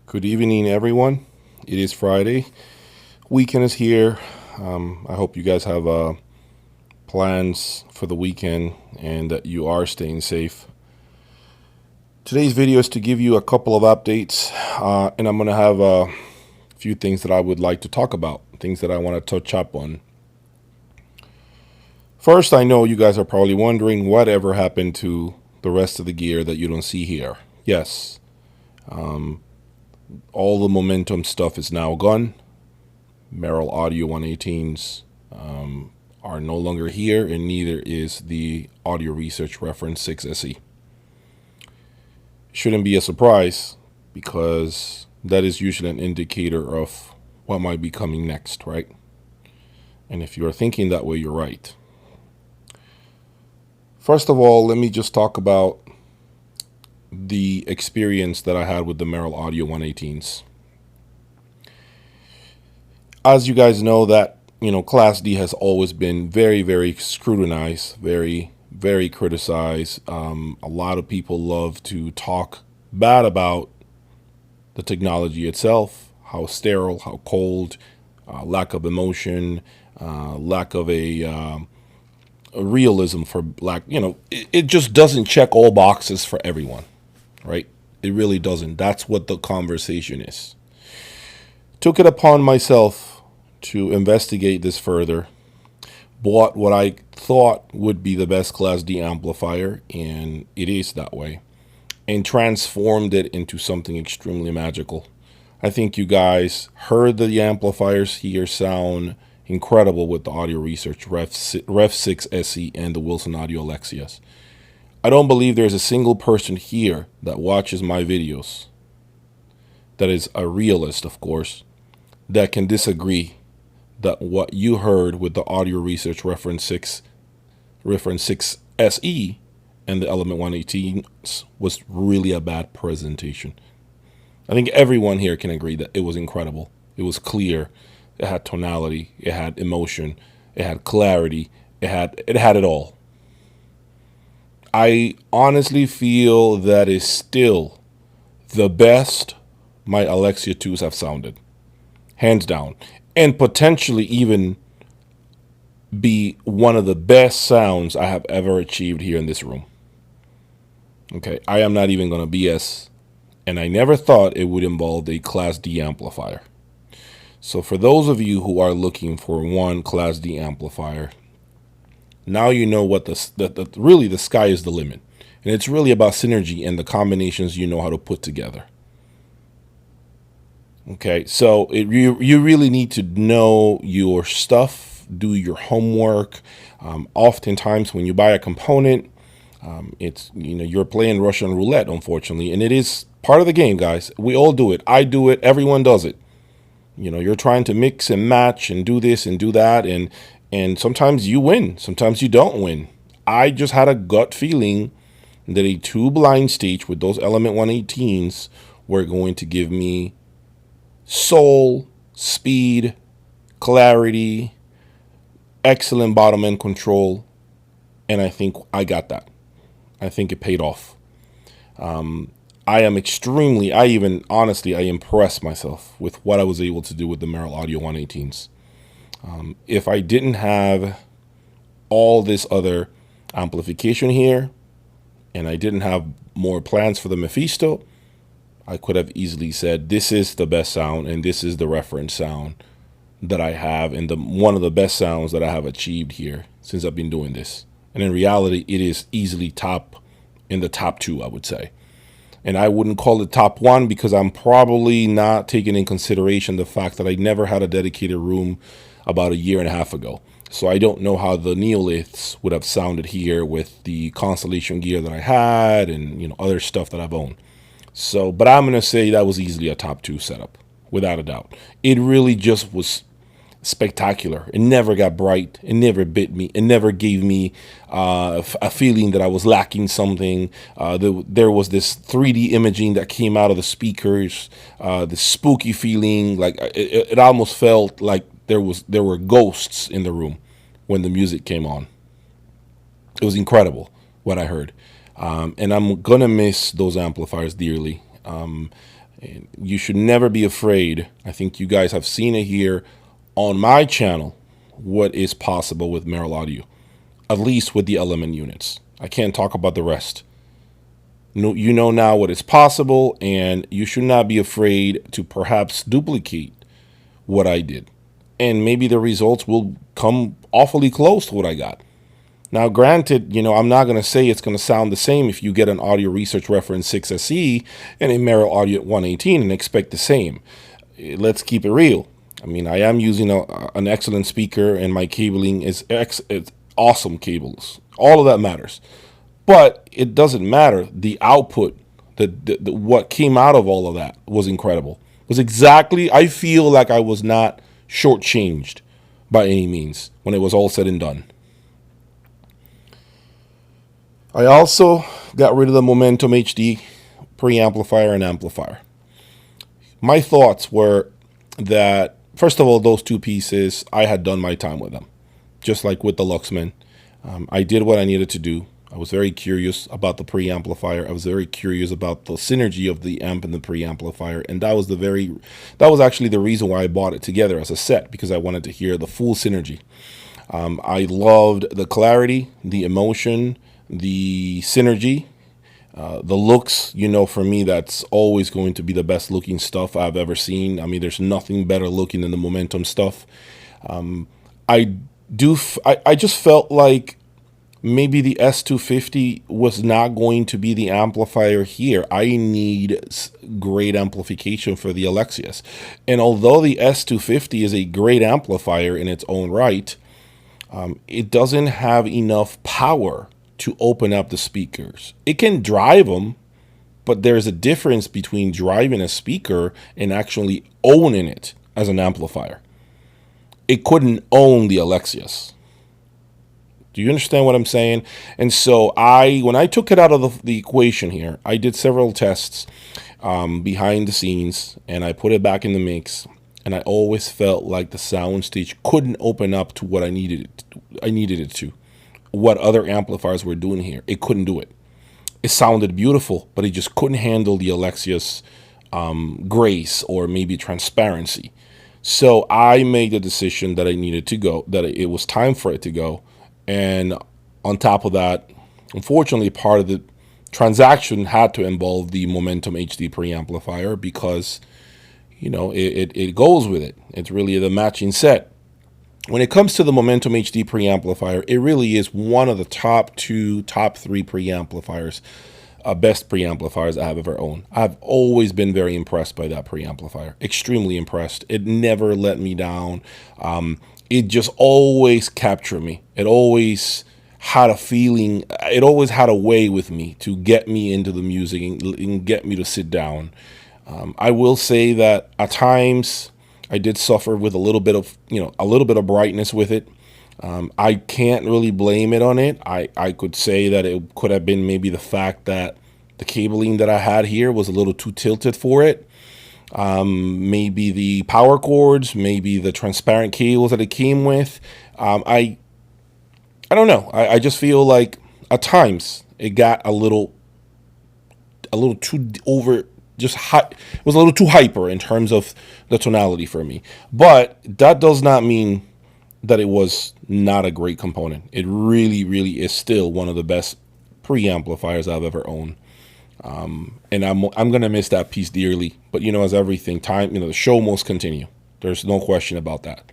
Good evening, everyone. It is Friday. Weekend is here. I hope you guys have plans for the weekend and that you are staying safe. Today's video is to give you a couple of updates, and I'm going to have a few things that I would like to talk about, things that I want to touch up on. First, I know you guys are probably wondering whatever happened to the rest of the gear that you don't see here. Yes, all the momentum stuff is now gone. Merrill Audio 118s are no longer here, and neither is the Audio Research REF6SE. Shouldn't be a surprise because that is usually an indicator of what might be coming next, right? And if you are thinking that way, you're right. First of all, let me just talk about the experience that I had with the Merrill Audio 118s. As you guys know, that Class D has always been very, very scrutinized, very, very criticized. A lot of people love to talk bad about the technology itself, how sterile, how cold, lack of emotion, lack of a realism for it just doesn't check all boxes for everyone, right? It really doesn't. That's what the conversation is. Took it upon myself to investigate this further, bought what I thought would be the best Class D amplifier, and it is that way, and transformed it into something extremely magical. I think you guys heard the amplifiers here sound incredible with the Audio Research REF6SE and the Wilson Audio Alexias. I don't believe there's a single person here that watches my videos, that is a realist, of course, that can disagree that what you heard with the Audio Research REF6SE and the Element 118 was really a bad presentation. I think everyone here can agree that it was incredible. It was clear. It had tonality. It had emotion. It had clarity. It had it all. I honestly feel that is still the best my Alexia 2s have sounded, hands down, and potentially even be one of the best sounds I have ever achieved here in this room. Okay, I am not even going to BS, and I never thought it would involve a Class D amplifier. So for those of you who are looking for one Class D amplifier, now you know what really the sky is the limit. And it's really about synergy and the combinations you know how to put together. Okay, so you really need to know your stuff, do your homework. Oftentimes when you buy a component, it's you're playing Russian roulette, unfortunately, and it is part of the game, guys. We all do it. I do it. Everyone does it. You're trying to mix and match and do this and do that, and sometimes you win, sometimes you don't win. I just had a gut feeling that a tube line stage with those Element 118s were going to give me soul, speed, clarity, excellent bottom end control, and I think I got that. I think it paid off. I impressed myself with what I was able to do with the Merrill Audio 118s. If I didn't have all this other amplification here, and I didn't have more plans for the Mephisto, I could have easily said this is the best sound and this is the reference sound that I have, and one of the best sounds that I have achieved here since I've been doing this. And in reality, it is easily in the top two, I would say. And I wouldn't call it top one because I'm probably not taking in consideration the fact that I never had a dedicated room about a year and a half ago. So I don't know how the Neoliths would have sounded here with the Constellation gear that I had and other stuff that I've owned. So, but I'm going to say that was easily a top two setup, without a doubt. It really just was spectacular. It never got bright. It never bit me. It never gave me a feeling that I was lacking something. There was this 3D imaging that came out of the speakers, the spooky feeling. Like it almost felt like there were ghosts in the room when the music came on. It was incredible what I heard. And I'm going to miss those amplifiers dearly. You should never be afraid. I think you guys have seen it here on my channel, what is possible with Merrill Audio, at least with the element units. I can't talk about the rest. No, you know now what is possible, and you should not be afraid to perhaps duplicate what I did. And maybe the results will come awfully close to what I got. Now, granted, I'm not going to say it's going to sound the same if you get an Audio Research REF6SE and a Merrill Audio 118 and expect the same. Let's keep it real. I mean, I am using an excellent speaker, and my cabling is it's awesome cables. All of that matters. But it doesn't matter. The output, what came out of all of that was incredible. It was exactly, I feel like I was not shortchanged by any means when it was all said and done. I also got rid of the Momentum HD preamplifier and amplifier. My thoughts were that, first of all, those two pieces, I had done my time with them. Just like with the Luxman. I did what I needed to do. I was very curious about the preamplifier. I was very curious about the synergy of the amp and the preamplifier, and that was actually the reason why I bought it together as a set, because I wanted to hear the full synergy. I loved the clarity, the emotion, the synergy, the looks. For me, that's always going to be the best looking stuff I've ever seen. I mean, there's nothing better looking than the Momentum stuff. I just felt like maybe the S250 was not going to be the amplifier here. I need great amplification for the Alexias. And although the S250 is a great amplifier in its own right, it doesn't have enough power to open up the speakers. It can drive them, but there's a difference between driving a speaker and actually owning it as an amplifier. It couldn't own the Alexias. Do you understand what I'm saying? And so when I took it out of the equation here, I did several tests behind the scenes, and I put it back in the mix, and I always felt like the soundstage couldn't open up to what I needed it to. What other amplifiers were doing here, it couldn't do it. It sounded beautiful, but it just couldn't handle the Alexia's grace or maybe transparency. So I made the decision that I needed to go, that it was time for it to go. And on top of that, unfortunately, part of the transaction had to involve the Momentum HD preamplifier because, it goes with it. It's really the matching set. When it comes to the Momentum HD preamplifier, it really is one of the top 3 preamplifiers, best preamplifiers I have ever owned. I've always been very impressed by that preamplifier. Extremely impressed. It never let me down. It just always captured me. It always had a feeling. It always had a way with me to get me into the music and get me to sit down. I will say that at times I did suffer with a little bit of brightness with it. I can't really blame it on it. I could say that it could have been maybe the fact that the cabling that I had here was a little too tilted for it. Maybe the power cords, maybe the transparent cables that it came with. I don't know. I just feel like at times it got a little too over. Just it was a little too hyper in terms of the tonality for me. But that does not mean that it was not a great component. It really, really is still one of the best preamplifiers I've ever owned. And I'm gonna miss that piece dearly. But as everything, time, the show must continue. There's no question about that.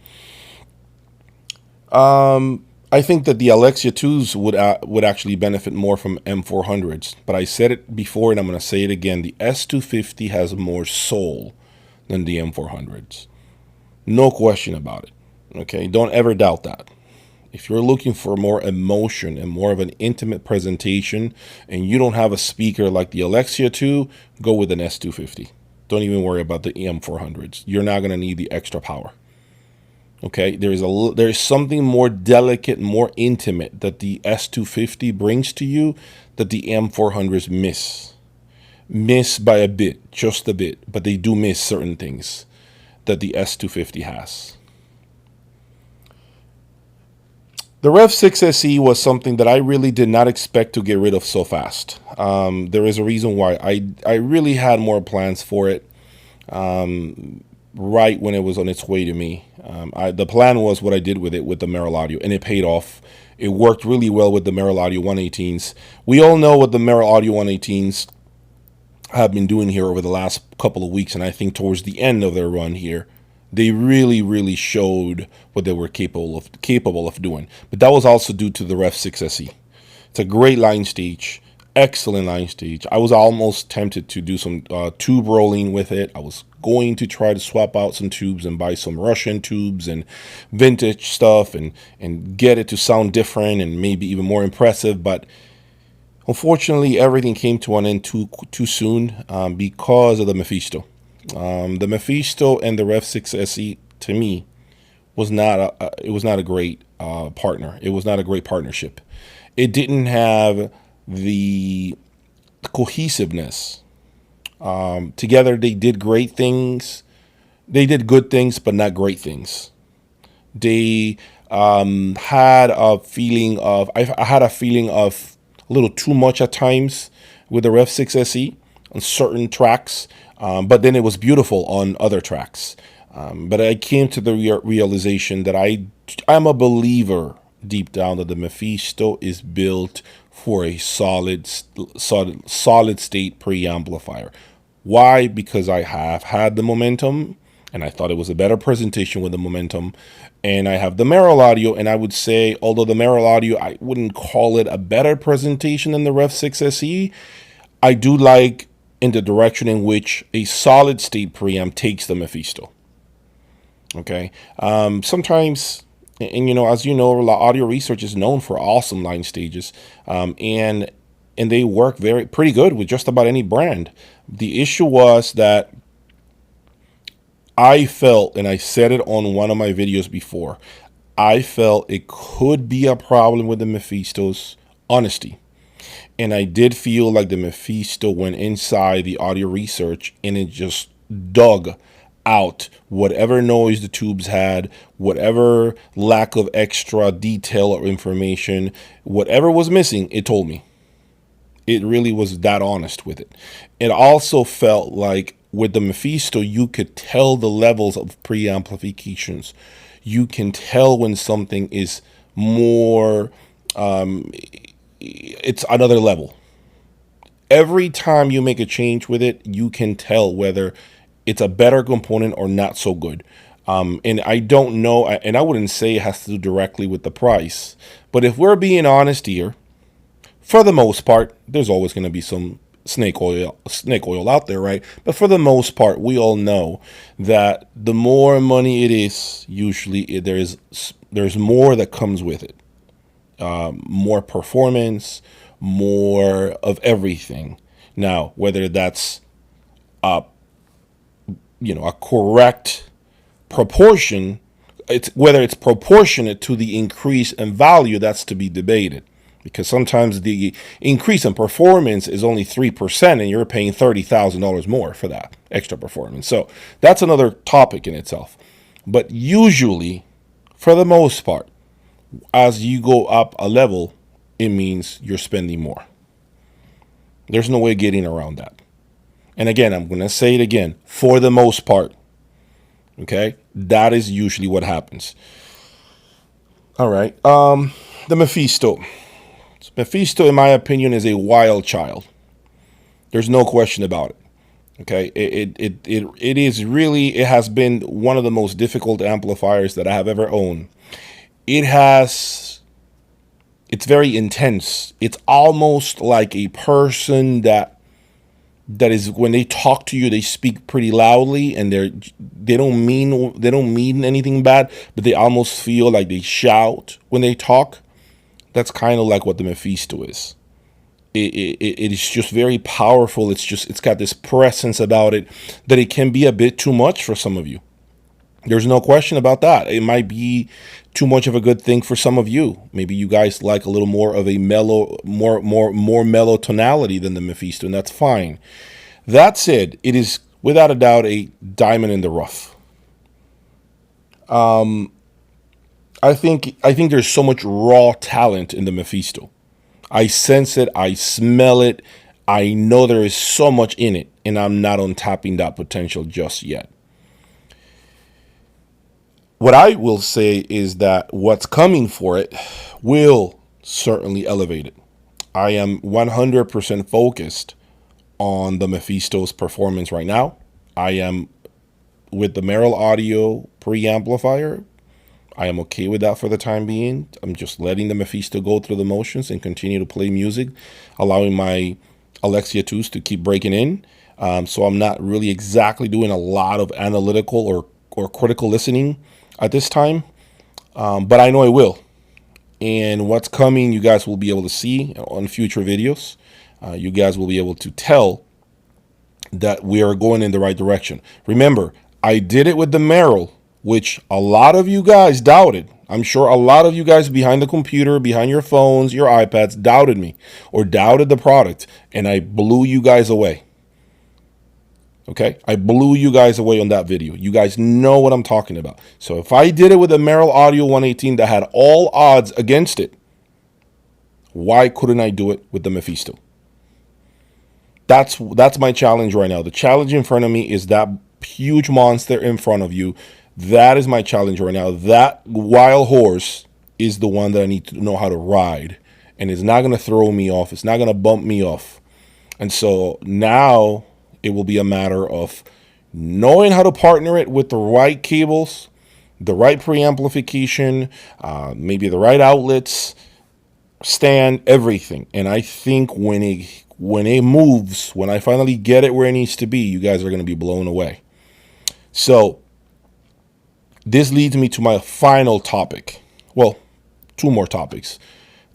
I think that the Alexia 2s would actually benefit more from M400s. But I said it before, and I'm going to say it again. The S250 has more soul than the M400s. No question about it. Okay, don't ever doubt that. If you're looking for more emotion and more of an intimate presentation, and you don't have a speaker like the Alexia 2, go with an S250. Don't even worry about the M400s. You're not going to need the extra power. Okay, there's something more delicate, more intimate that the S250 brings to you that the M400s miss by a bit, just a bit, but they do miss certain things that the S250 has. The REF6SE was something that I really did not expect to get rid of so fast. There is a reason why. I really had more plans for it. right when it was on its way to me. The plan was what I did with it with the Merrill Audio, and it paid off. It worked really well with the Merrill Audio 118s. We all know what the Merrill Audio 118s have been doing here over the last couple of weeks, and I think towards the end of their run here, they really showed what they were capable of doing. But that was also due to the REF6SE. It's a great line stage, excellent line stage. I was almost tempted to do some tube rolling with it. I was going to try to swap out some tubes and buy some Russian tubes and vintage stuff and get it to sound different and maybe even more impressive. But unfortunately, everything came to an end too soon because of the Mephisto. The Mephisto and the REF6SE, to me, was not a great partner. It was not a great partnership. It didn't have the cohesiveness. Together, they did great things. They did good things, but not great things. They had a feeling of, I had a feeling of a little too much at times with the REF6SE on certain tracks, but then it was beautiful on other tracks. But I came to the realization that I'm a believer deep down that the Mephisto is built for a solid state preamplifier. Why? Because I have had the momentum, and I thought it was a better presentation with the momentum. And I have the Merrill Audio, and I would say, although the Merrill Audio, I wouldn't call it a better presentation than the REF6SE, I do like in the direction in which a solid state preamp takes the Mephisto. Okay. Sometimes, and as you know, audio research is known for awesome line stages, and they work pretty good with just about any brand. The issue was that I felt, and I said it on one of my videos before, I felt it could be a problem with the Mephisto's honesty. And I did feel like the Mephisto went inside the audio research and it just dug out whatever noise the tubes had, whatever lack of extra detail or information, whatever was missing, it told me. It really was that honest with it. It also felt like with the Mephisto, you could tell the levels of preamplifications. You can tell when something is more, it's another level. Every time you make a change with it, you can tell whether it's a better component or not so good. And I don't know, and I wouldn't say it has to do directly with the price, but if we're being honest here, for the most part, there's always going to be some snake oil out there, right? But for the most part, we all know that the more money it is, usually there's more that comes with it. More performance, more of everything. Now, whether that's a correct proportion, whether it's proportionate to the increase in value, that's to be debated. Because sometimes the increase in performance is only 3% and you're paying $30,000 more for that extra performance. So that's another topic in itself. But usually, for the most part, as you go up a level, it means you're spending more. There's no way getting around that. And again, I'm going to say it again, for the most part. Okay? That is usually what happens. All right. The Mephisto. Mephisto, in my opinion, is a wild child. There's no question about it. Okay, it has been one of the most difficult amplifiers that I have ever owned. It's very intense. It's almost like a person that is, when they talk to you, they speak pretty loudly, and they don't mean anything bad, but they almost feel like they shout when they talk. That's kind of like what the Mephisto is. It is just very powerful. It's got this presence about it that it can be a bit too much for some of you. There's no question about that. It might be too much of a good thing for some of you. Maybe you guys like a little more of a mellow, more mellow tonality than the Mephisto, and that's fine. That said, it is without a doubt a diamond in the rough. I think there's so much raw talent in the Mephisto. I sense it. I smell it. I know there is so much in it. and I'm not untapping that potential just yet. What I will say is that what's coming for it will certainly elevate it. I am 100% focused on the Mephisto's performance right now. I am with the Merrill audio preamplifier. I am okay with that for the time being. I'm just letting the Mephisto go through the motions and continue to play music, allowing my Alexia 2s to keep breaking in. So I'm not really exactly doing a lot of analytical or critical listening at this time, but I know I will. And what's coming, you guys will be able to see on future videos. You guys will be able to tell that we are going in the right direction. Remember, I did it with the Merrill, which a lot of you guys doubted. I'm sure a lot of you guys behind the computer, behind your phones, your iPads, doubted me or doubted the product, and I blew you guys away. Okay, I blew you guys away on that video. You guys know what I'm talking about. So if I did it with a Merrill Audio 118 that had all odds against it, why couldn't I do it with the Mephisto? That's my challenge right now. The challenge in front of me is that huge monster in front of you. That is my challenge right now. That wild horse is the one that I need to know how to ride. And it's not going to throw me off. It's not going to bump me off. And so now it will be a matter of knowing how to partner it with the right cables, the right preamplification, maybe the right outlets, stand, everything. And I think when it moves, when I finally get it where it needs to be, you guys are going to be blown away. So this leads me to my final topic. Well, two more topics.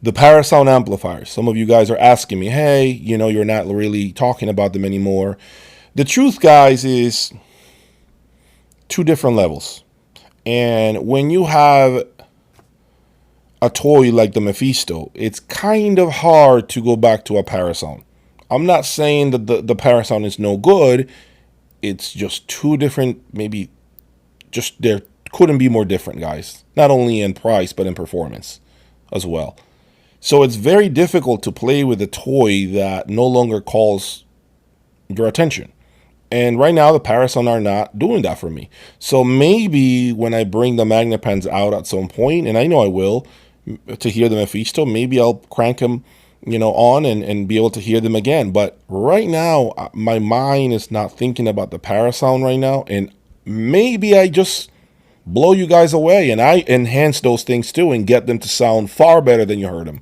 The Parasound amplifiers. Some of you guys are asking me, hey, you're not really talking about them anymore. The truth, guys, is two different levels. And when you have a toy like the Mephisto, it's kind of hard to go back to a Parasound. I'm not saying that the Parasound is no good. It's just two different, maybe just there couldn't be more different, guys. Not only in price, but in performance as well. So it's very difficult to play with a toy that no longer calls your attention. And right now, the Parasound are not doing that for me. So maybe when I bring the Magnepans out at some point, and I know I will, to hear the Mephisto, maybe I'll crank them, on and be able to hear them again. But right now, my mind is not thinking about the Parasound right now. And maybe I just blow you guys away and I enhance those things too and get them to sound far better than you heard them.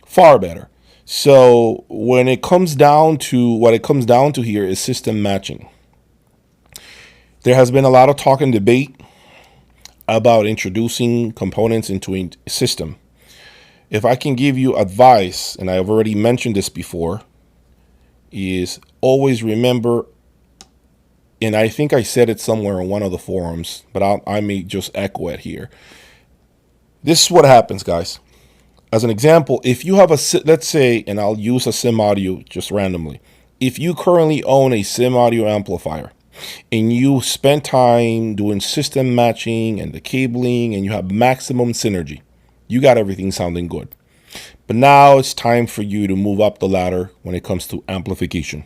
Far better. So when it comes down to what it comes down to here is system matching. There has been a lot of talk and debate about introducing components into a system. If I can give you advice, and I've already mentioned this before, is always remember, and I think I said it somewhere on one of the forums, but I may just echo it here. This is what happens, guys. As an example, if you have let's say, and I'll use a sim audio just randomly. If you currently own a sim audio amplifier and you spend time doing system matching and the cabling and you have maximum synergy, you got everything sounding good. But now it's time for you to move up the ladder when it comes to amplification.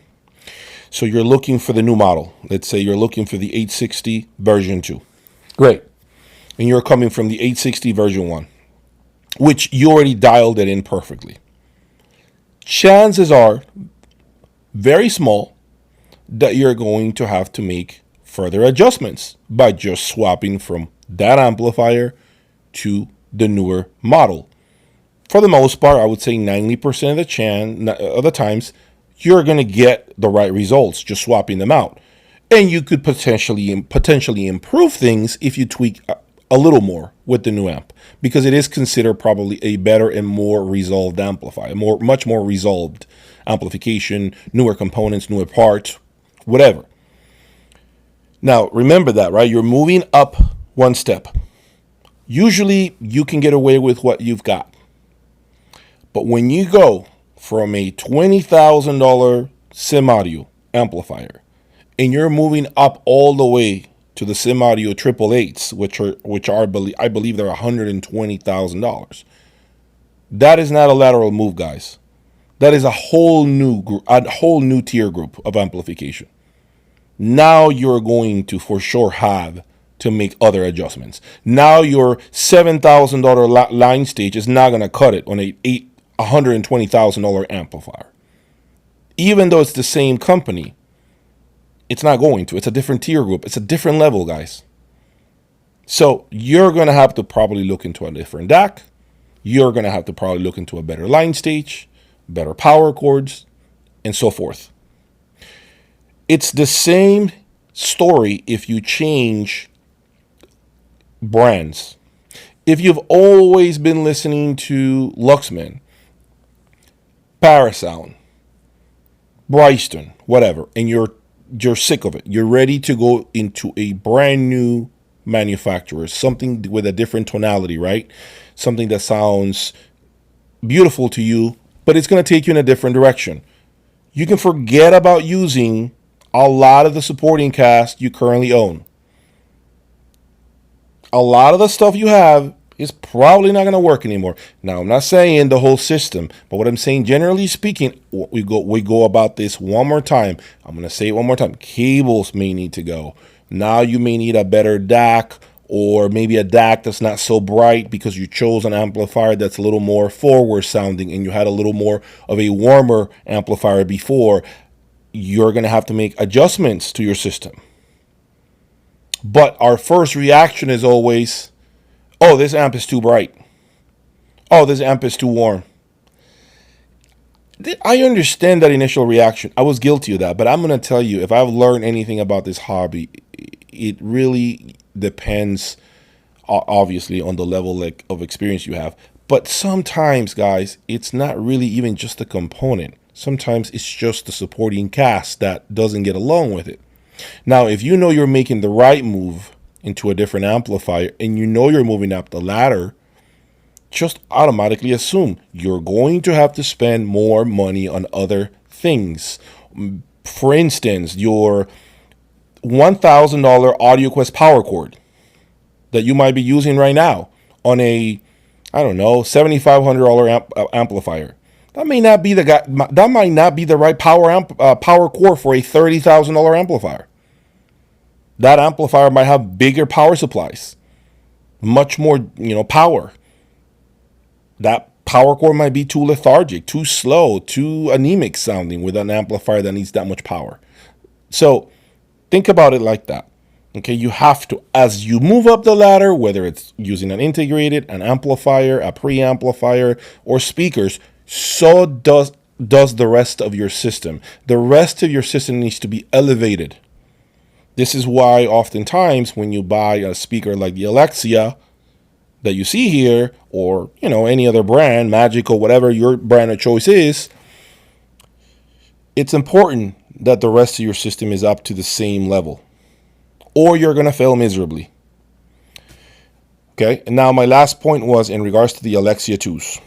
So you're looking for the new model. Let's say you're looking for the 860 version 2. Great. And you're coming from the 860 version 1. Which you already dialed it in perfectly. Chances are very small that you're going to have to make further adjustments by just swapping from that amplifier to the newer model. For the most part, I would say 90% of the times, you're going to get the right results just swapping them out. And you could potentially improve things if you tweak a little more with the new amp, because it is considered probably a better and more resolved amplifier, much more resolved amplification, newer components, newer parts, whatever. Now, remember that, right? You're moving up one step. Usually, you can get away with what you've got. But when you go from a $20,000 sim audio amplifier and you're moving up all the way to the sim audio 888s, which are I believe they're $120,000. That is not a lateral move, guys. That is a whole new tier group of amplification. Now you're going to for sure have to make other adjustments. Now your $7,000 line stage is not going to cut it on a $120,000 amplifier. Even though it's the same company, it's not going to. It's a different tier group. It's a different level, guys. So you're going to have to probably look into a different DAC. You're going to have to probably look into a better line stage, better power chords, and so forth. It's the same story if you change brands. If you've always been listening to Luxman, Parasound, Bryston, whatever, and you're sick of it, you're ready to go into a brand new manufacturer, something with a different tonality, right? Something that sounds beautiful to you, but it's going to take you in a different direction. You can forget about using a lot of the supporting cast you currently own. A lot of the stuff you have is probably not going to work anymore. Now, I'm not saying the whole system, but what I'm saying, generally speaking, we go about this one more time. I'm going to say it one more time. Cables may need to go. Now you may need a better DAC, or maybe a DAC that's not so bright because you chose an amplifier that's a little more forward sounding and you had a little more of a warmer amplifier before. You're going to have to make adjustments to your system. But our first reaction is always, oh, this amp is too bright. Oh, this amp is too warm. I understand that initial reaction. I was guilty of that. But I'm going to tell you, if I've learned anything about this hobby, it really depends, obviously, on the level of experience you have. But sometimes, guys, it's not really even just the component. Sometimes it's just the supporting cast that doesn't get along with it. Now, if you know you're making the right move into a different amplifier and you know you're moving up the ladder, just automatically assume you're going to have to spend more money on other things. For instance, your $1,000 AudioQuest power cord that you might be using right now on a, I don't know, $7,500 amplifier. That may not be that might not be the right power core for a $30,000 amplifier. That amplifier might have bigger power supplies, much more, power. That power core might be too lethargic, too slow, too anemic sounding with an amplifier that needs that much power. So think about it like that. Okay, you have to, as you move up the ladder, whether it's using an amplifier, a preamplifier, or speakers, so does the rest of your system. The rest of your system needs to be elevated. This is why oftentimes when you buy a speaker like the Alexia that you see here, or any other brand, Magic or whatever your brand of choice is, it's important that the rest of your system is up to the same level, or you're going to fail miserably. Okay, and now my last point was in regards to the Alexia 2s.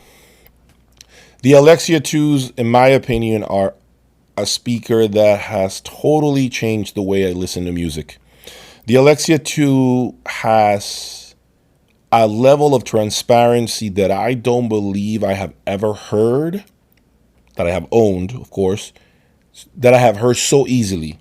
The Alexia 2s, in my opinion, are a speaker that has totally changed the way I listen to music. The Alexia 2 has a level of transparency that I don't believe I have ever heard, that I have owned, of course, that I have heard so easily.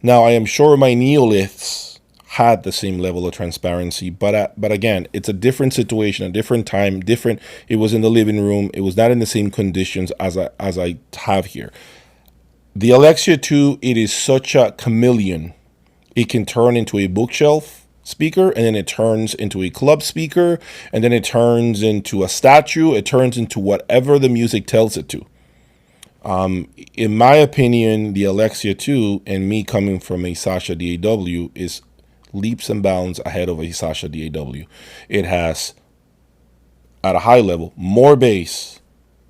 Now, I am sure my Neoliths had the same level of transparency, but again, it's a different situation, a different time, different. It was in the living room. It was not in the same conditions as I have here. The Alexia 2, it is such a chameleon. It can turn into a bookshelf speaker, and then it turns into a club speaker, and then it turns into a statue. It turns into whatever the music tells it to. In my opinion, the Alexia 2, and me coming from a Sasha DAW, is leaps and bounds ahead of a Sasha DAW. It has, at a high level, more bass,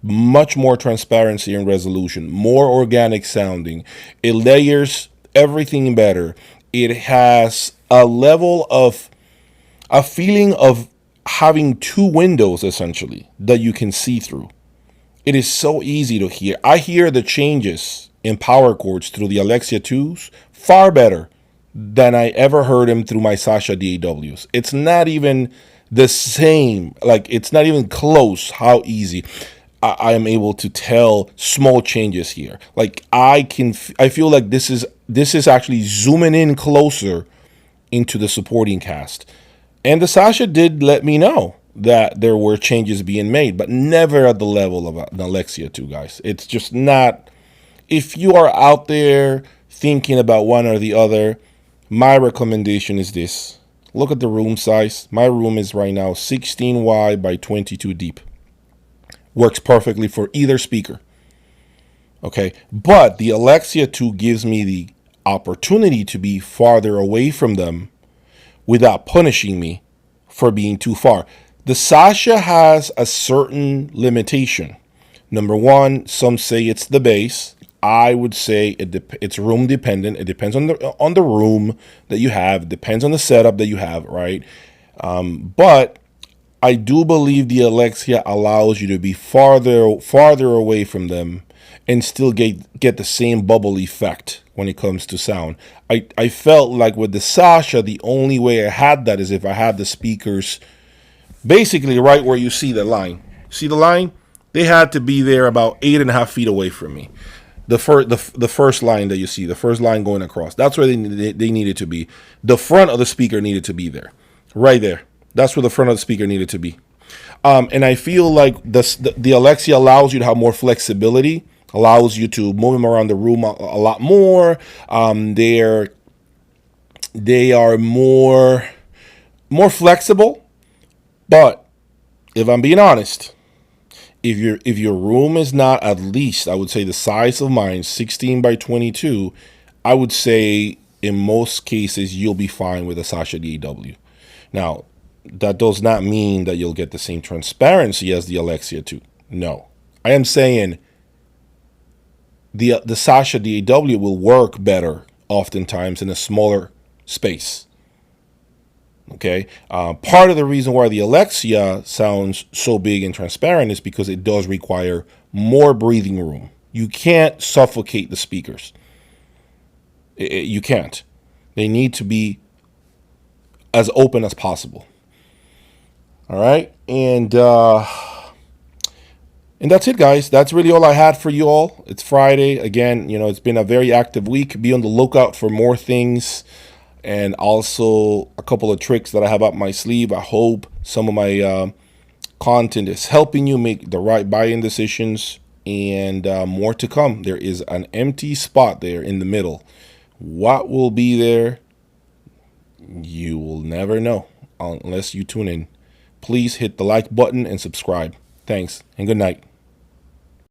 much more transparency and resolution, more organic sounding. It layers everything better. It has a feeling of having two windows, essentially, that you can see through. It is so easy to hear. I hear the changes in power chords through the Alexia 2s far better than I ever heard them through my Sasha DAWs. It's not even the same. Like, it's not even close how easy. I am able to tell small changes here. Like I feel like this is actually zooming in closer into the supporting cast. And the Sasha did let me know that there were changes being made, but never at the level of an Alexia 2, guys. It's just not. If you are out there thinking about one or the other, my recommendation is this. Look at the room size. My room is right now 16 wide by 22 deep. Works perfectly for either speaker. Okay, but the Alexia 2 gives me the opportunity to be farther away from them without punishing me for being too far. The Sasha has a certain limitation. Number one, some say it's the bass. I would say it's room dependent. It depends on the room that you have. It depends on the setup that you have, right? But I do believe the Alexia allows you to be farther away from them and still get the same bubble effect when it comes to sound. I felt like with the Sasha, the only way I had that is if I had the speakers basically right where you see the line. See the line? They had to be there about 8.5 feet away from me. The first line that you see, the first line going across, that's where they needed to be. The front of the speaker needed to be there, right there. That's where the front of the speaker needed to be. And I feel like the Alexia allows you to have more flexibility, allows you to move them around the room a lot more. They are more flexible. But if I'm being honest, if your room is not at least, I would say the size of mine, 16 by 22, I would say in most cases you'll be fine with a Sasha DAW. Now, that does not mean that you'll get the same transparency as the Alexia 2. No. I am saying the Sasha DAW will work better oftentimes in a smaller space. Okay, part of the reason why the Alexia sounds so big and transparent is because it does require more breathing room. You can't suffocate the speakers. You can't. They need to be as open as possible. All right, and that's it, guys. That's really all I had for you all. It's Friday again. It's been a very active week. Be on the lookout for more things. And also a couple of tricks that I have up my sleeve. I hope some of my content is helping you make the right buying decisions, and more to come. There is an empty spot there in the middle. What will be there? You will never know unless you tune in. Please hit the like button and subscribe. Thanks and good night.